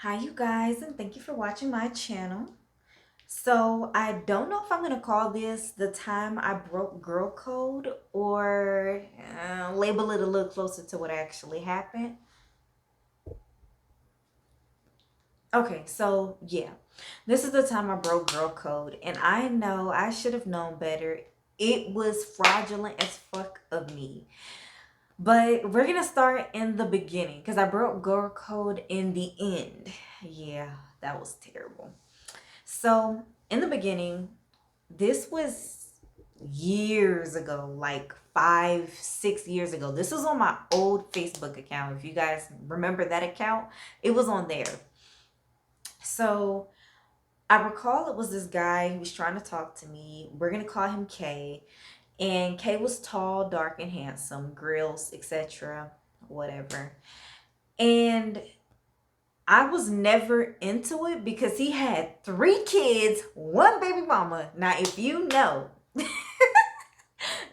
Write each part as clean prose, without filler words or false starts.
Hi you guys, and thank you for watching my channel. So I don't know if I'm gonna call this the time I broke girl code or label it a little closer to what actually happened. Okay, so yeah, this is the time I broke girl code, and I know I should have known better. It was fraudulent as fuck of me. But we're gonna start in the beginning because I broke girl code in the end. Yeah, that was terrible. So in the beginning, this was years ago, like 5, 6 years ago. This was on my old Facebook account. If you guys remember that account, it was on there. So I recall it was this guy who was trying to talk to me. We're gonna call him K. And K was tall, dark, and handsome, grills, etc. Whatever. And I was never into it because he had 3 kids, one baby mama. Now, if you know,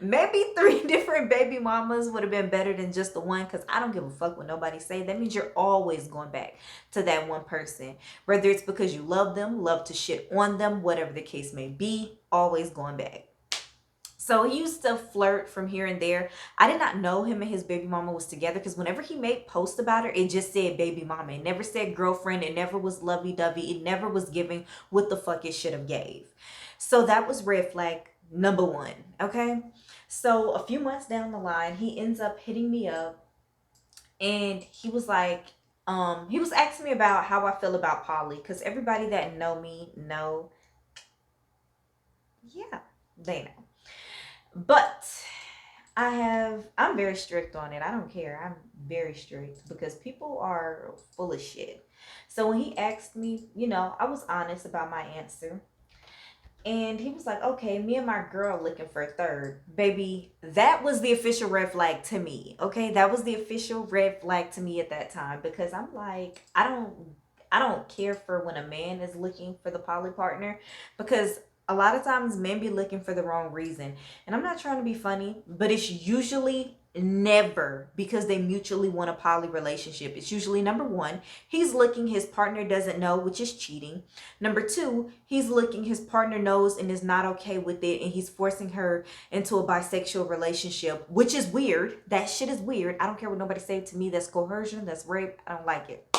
maybe 3 different baby mamas would have been better than just the one because I don't give a fuck what nobody say. That means you're always going back to that one person. Whether it's because you love them, love to shit on them, whatever the case may be, always going back. So he used to flirt from here and there. I did not know him and his baby mama was together because whenever he made posts about her, it just said baby mama. It never said girlfriend. It never was lovey-dovey. It never was giving what the fuck it should have gave. So that was red flag number one. Okay. So a few months down the line, he ends up hitting me up and he was like, he was asking me about how I feel about poly because everybody that know me know, yeah, they know. But I'm very strict on it. I don't care. I'm very strict because people are full of shit. So when he asked me, I was honest about my answer. And he was like, okay, me and my girl looking for a third. Baby, that was the official red flag to me. Okay. That was the official red flag to me at that time because I'm like, I don't care for when a man is looking for the poly partner because a lot of times men be looking for the wrong reason. And I'm not trying to be funny, but it's usually never because they mutually want a poly relationship. It's usually number one, he's looking his partner doesn't know, which is cheating. Number two, he's looking his partner knows and is not okay with it, and he's forcing her into a bisexual relationship, which is weird. That shit is weird. I don't care what nobody say to me. That's coercion. That's rape. I don't like it.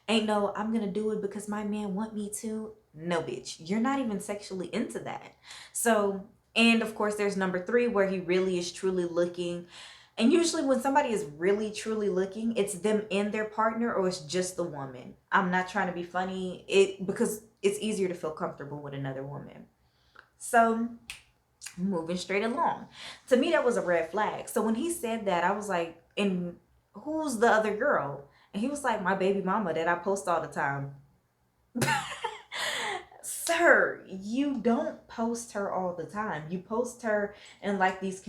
Ain't no, I'm gonna do it because my man want me to. No, bitch. You're not even sexually into that. So, and of course, there's number three where he really is truly looking. And usually, when somebody is really truly looking, it's them and their partner, or it's just the woman. I'm not trying to be funny. It because it's easier to feel comfortable with another woman. So, moving straight along. To me, that was a red flag. So when he said that, I was like, and who's the other girl? And he was like, my baby mama that I post all the time. Sir, you don't post her all the time. You post her in like these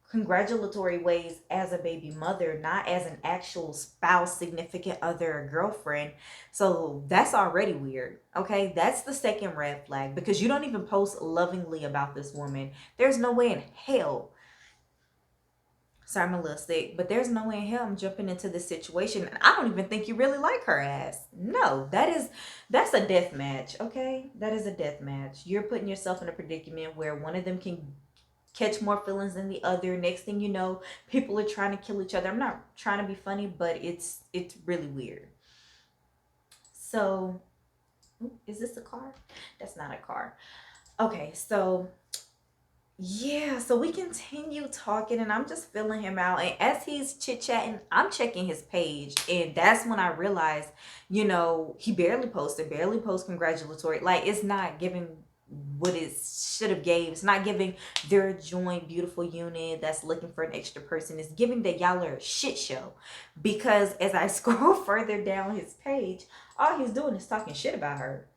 congratulatory ways as a baby mother, not as an actual spouse, significant other, or girlfriend. So that's already weird. Okay, that's the second red flag because you don't even post lovingly about this woman. There's no way in hell. Sorry, I'm a little sick, but there's no way in hell I'm jumping into this situation. And I don't even think you really like her ass. No, that's a death match, okay? That is a death match. You're putting yourself in a predicament where one of them can catch more feelings than the other. Next thing you know, people are trying to kill each other. I'm not trying to be funny, but it's really weird. So, is this a car? That's not a car. Okay, so yeah, so we continue talking, and I'm just feeling him out. And as he's chit chatting, I'm checking his page, and that's when I realized, he barely posts congratulatory. Like it's not giving what it should have gave. It's not giving their joint beautiful unit that's looking for an extra person. It's giving that y'all are a shit show. Because as I scroll further down his page, all he's doing is talking shit about her,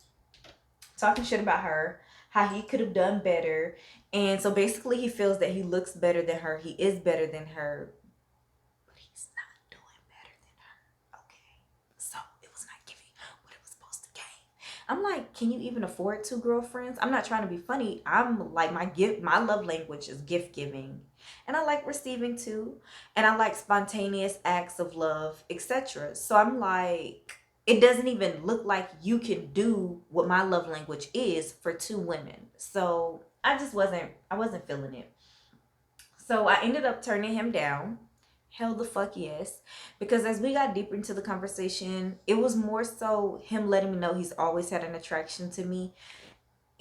how he could have done better. And so basically, he feels that he looks better than her. He is better than her, but he's not doing better than her. Okay. So it was not giving what it was supposed to give. I'm like, can you even afford 2 girlfriends? I'm not trying to be funny. I'm like, my love language is gift giving. And I like receiving too. And I like spontaneous acts of love, etc. So I'm like, it doesn't even look like you can do what my love language is for two women. So I wasn't feeling it. So I ended up turning him down. Hell the fuck yes. Because as we got deeper into the conversation, it was more so him letting me know he's always had an attraction to me.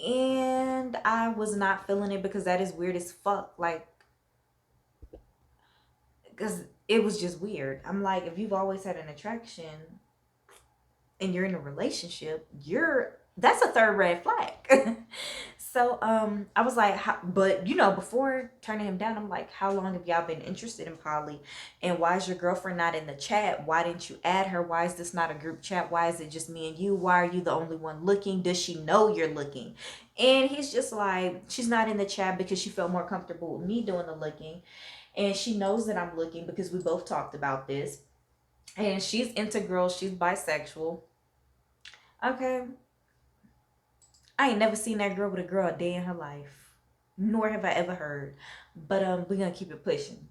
And I was not feeling it because that is weird as fuck. Like, because it was just weird. I'm like, if you've always had an attraction and you're in a relationship, that's a third red flag. So I was like, but before turning him down, I'm like, how long have y'all been interested in poly? And why is your girlfriend not in the chat? Why didn't you add her? Why is this not a group chat? Why is it just me and you? Why are you the only one looking? Does she know you're looking? And he's just like, she's not in the chat because she felt more comfortable with me doing the looking. And she knows that I'm looking because we both talked about this. And she's into girls, she's bisexual. Okay. I ain't never seen that girl with a girl a day in her life. Nor have I ever heard. But we're gonna keep it pushing.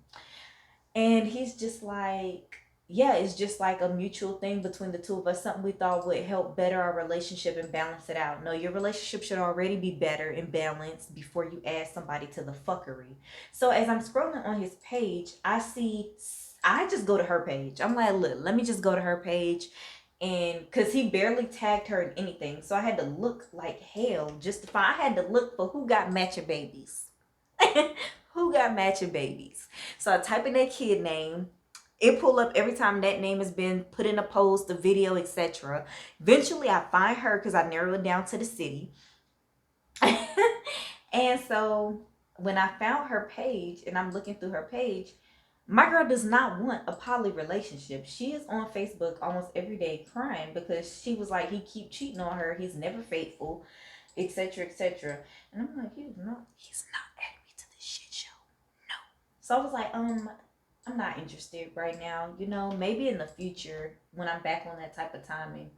And he's just like, yeah, it's just like a mutual thing between the two of us, something we thought would help better our relationship and balance it out. No, your relationship should already be better and balanced before you add somebody to the fuckery. So as I'm scrolling on his page, I just go to her page. I'm like, look, let me just go to her page. And because he barely tagged her in anything. So I had to look like hell just to find, I had to look for who got matching babies. Who got matching babies? So I type in that kid name. It pull up every time that name has been put in a post, a video, etc. Eventually, I find her because I narrow it down to the city. And so when I found her page and I'm looking through her page, my girl does not want a poly relationship. She is on Facebook almost every day crying because she was like, he keep cheating on her. He's never faithful, etc., etc. And I'm like, he's not adding me to this shit show. No. So I was like, I'm not interested right now. Maybe in the future when I'm back on that type of timing.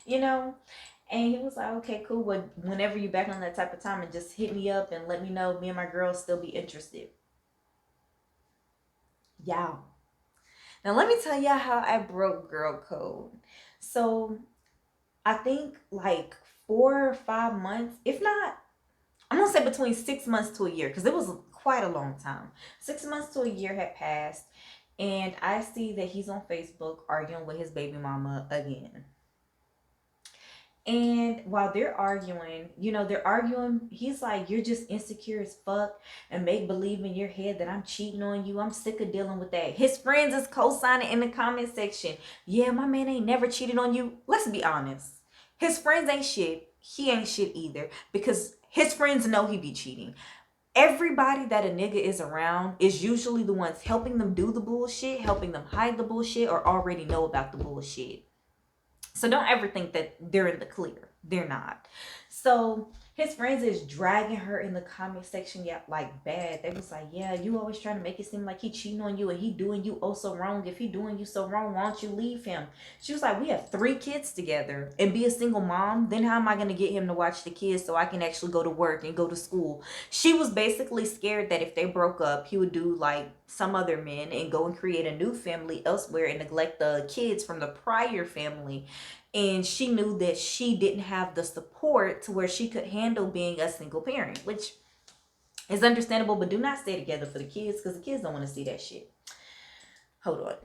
you know. And he was like, okay, cool. Well, whenever you back on that type of timing, just hit me up and let me know. Me and my girls still be interested. Y'all. Now let me tell y'all how I broke girl code. So I think like 4 or 5 months, if not, I'm gonna say between 6 months to a year, because it was quite a long time. 6 months to a year had passed, and I see that he's on Facebook arguing with his baby mama again. And while they're arguing, he's like, you're just insecure as fuck and make believe in your head that I'm cheating on you. I'm sick of dealing with that. His friends is co-signing in the comment section. Yeah, my man ain't never cheated on you. Let's be honest. His friends ain't shit. He ain't shit either because his friends know he be cheating. Everybody that a nigga is around is usually the ones helping them do the bullshit, helping them hide the bullshit, or already know about the bullshit. So don't ever think that they're in the clear. They're not. So his friends is dragging her in the comment section, yeah, like bad. They was like, yeah, you always trying to make it seem like he cheating on you and he doing you oh so wrong. If he doing you so wrong, why don't you leave him? She was like, we have 3 kids together and be a single mom. Then how am I going to get him to watch the kids so I can actually go to work and go to school? She was basically scared that if they broke up, he would do like some other men and go and create a new family elsewhere and neglect the kids from the prior family. And she knew that she didn't have the support to where she could handle being a single parent, which is understandable, but do not stay together for the kids because the kids don't want to see that shit. Hold on.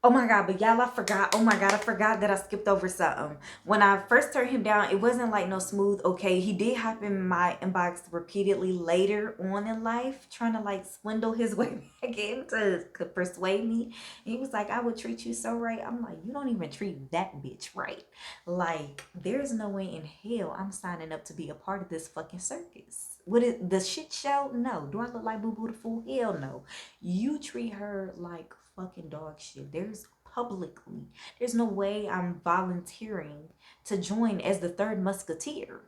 Oh my God, but y'all, I forgot. Oh my God, I forgot that I skipped over something. When I first turned him down, it wasn't like no smooth, okay. He did hop in my inbox repeatedly later on in life, trying to like swindle his way back in to persuade me. And he was like, I would treat you so right. I'm like, you don't even treat that bitch right. Like, there's no way in hell I'm signing up to be a part of this fucking circus. Would it the shit show? No. Do I look like Boo Boo the Fool? Hell no. You treat her like fucking dog shit. There's no way I'm volunteering to join as the third musketeer.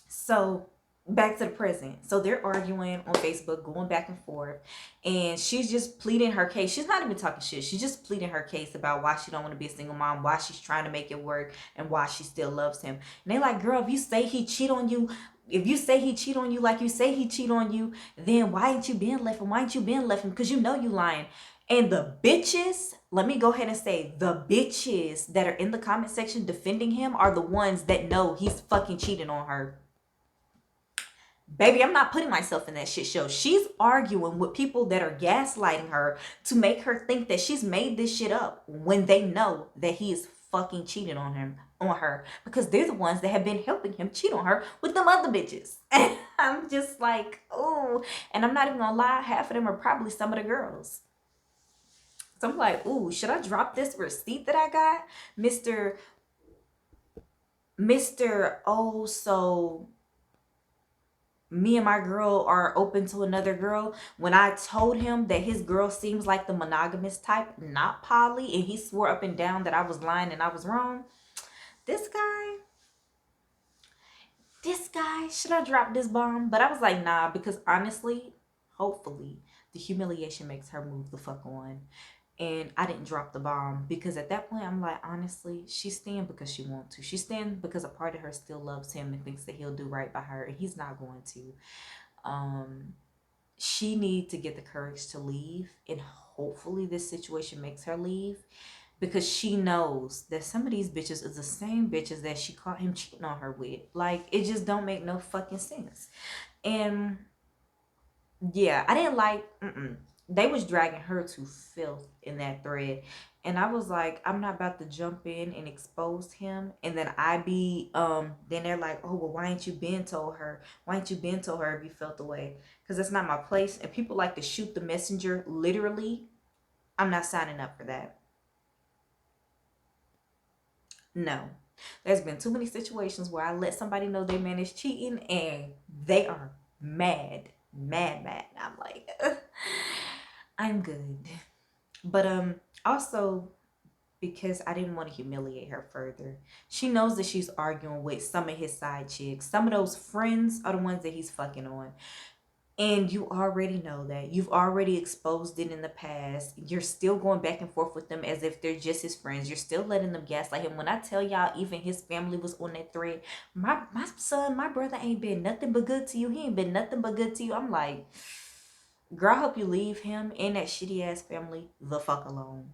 So back to the present. So they're arguing on Facebook, going back and forth, and she's just pleading her case. She's not even talking shit. She's just pleading her case about why she don't want to be a single mom, why she's trying to make it work, and why she still loves him. And they like, girl, if you say he cheat on you, like you say he cheat on you, then why ain't you been left him? Why ain't you been left him? Because you know you lying. And the bitches, let me go ahead and say, the bitches that are in the comment section defending him are the ones that know he's fucking cheating on her. Baby, I'm not putting myself in that shit show. She's arguing with people that are gaslighting her to make her think that she's made this shit up when they know that he is fucking cheating on her, because they're the ones that have been helping him cheat on her with them other bitches. And I'm just like, oh, and I'm not even gonna lie, half of them are probably some of the girls. So I'm like, ooh, should I drop this receipt that I got? Mr. Mr. Oh, so me and my girl are open to another girl. When I told him that his girl seems like the monogamous type, not poly, and he swore up and down that I was lying and I was wrong. This guy, should I drop this bomb? But I was like, nah, because honestly, hopefully, the humiliation makes her move the fuck on. And I didn't drop the bomb because at that point I'm like, honestly, she's staying because she wants to. She's staying because a part of her still loves him and thinks that he'll do right by her, and he's not going to. Um, she needs to get the courage to leave, and hopefully this situation makes her leave, because she knows that some of these bitches is the same bitches that she caught him cheating on her with. Like, it just don't make no fucking sense. And yeah, I didn't like. They was dragging her to filth in that thread, and I was like, I'm not about to jump in and expose him, and then I be Then they're like, oh well, why ain't you been told her? Why ain't you been told her if you felt the way? Because that's not my place, and people like to shoot the messenger literally. I'm not signing up for that. No. There's been too many situations where I let somebody know their man is cheating and they are mad. Mad, mad. I'm like, I'm good. But also because I didn't want to humiliate her further. She knows that she's arguing with some of his side chicks. Some of those friends are the ones that he's fucking on. And you already know that. You've already exposed it in the past. You're still going back and forth with them as if they're just his friends. You're still letting them gaslight him. When I tell y'all, even his family was on that thread. My son, my brother ain't been nothing but good to you. He ain't been nothing but good to you. I'm like, girl, I hope you leave him and that shitty ass family the fuck alone.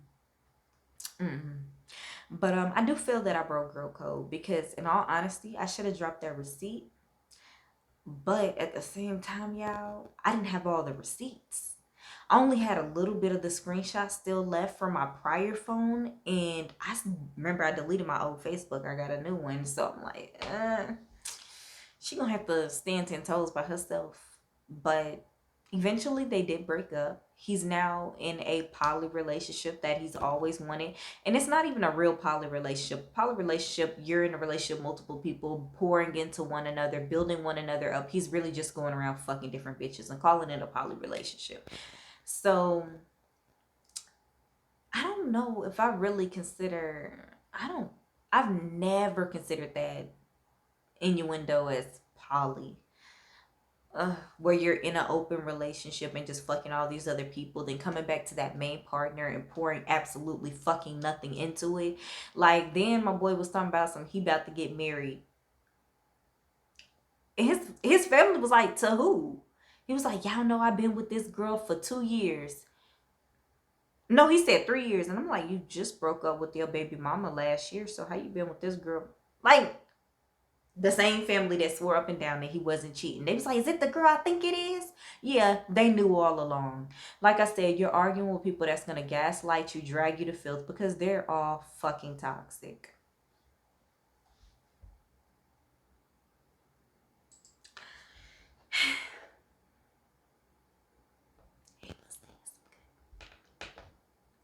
But I do feel that I broke girl code because, in all honesty, I should have dropped that receipt. But at the same time, y'all, I didn't have all the receipts. I only had a little bit of the screenshot still left from my prior phone, and remember I deleted my old Facebook. I got a new one, so I'm like, she gonna have to stand 10 toes by herself. But eventually they did break up. He's now in a poly relationship that he's always wanted. And it's not even a real poly relationship. Poly relationship, you're in a relationship, multiple people pouring into one another, building one another up. He's really just going around fucking different bitches and calling it a poly relationship. So I don't know if I really consider, I've never considered that innuendo as poly. Where you're in an open relationship and just fucking all these other people, then coming back to that main partner and pouring absolutely fucking nothing into it. Like, then my boy was talking about he about to get married. And his family was like, to who? He was like, y'all know I've been with this girl for 2 years. No, he said 3 years. And I'm like, you just broke up with your baby mama last year, so how you been with this girl? Like, the same family that swore up and down that he wasn't cheating. They was like, is it the girl I think it is? Yeah, they knew all along. Like I said, you're arguing with people that's going to gaslight you, drag you to filth, because they're all fucking toxic. He must have some good.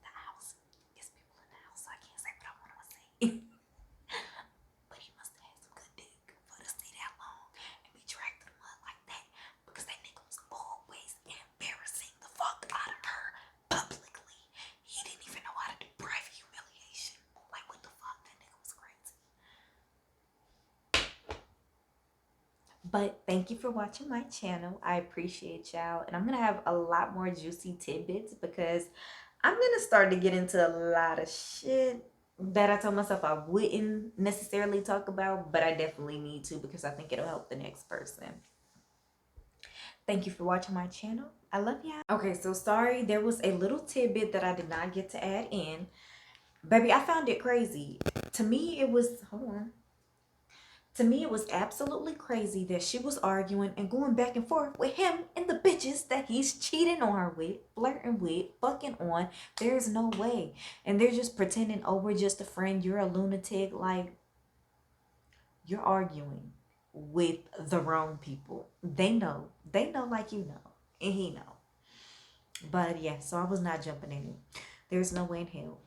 The house. It's people in the house, so I can't say what I want to say. But he must have had some good dick for to stay that long and be dragged to the mud like that, because that nigga was always embarrassing the fuck out of her publicly. He didn't even know how to do private humiliation. Like, what the fuck? That nigga was crazy. But thank you for watching my channel. I appreciate y'all. And I'm going to have a lot more juicy tidbits because I'm going to start to get into a lot of shit that I told myself I wouldn't necessarily talk about, but I definitely need to because I think it'll help the next person. Thank you for watching my channel. I love ya. Okay, so sorry, there was a little tidbit that I did not get to add in. Baby, I found it crazy. To me, it was, hold on. To me, it was absolutely crazy that she was arguing and going back and forth with him and the bitches that he's cheating on her with, flirting with, fucking on. There's no way. And they're just pretending, oh, we're just a friend. You're a lunatic. Like, you're arguing with the wrong people. They know. They know like you know. And he know. But yeah, so I was not jumping in it. There's no way in hell.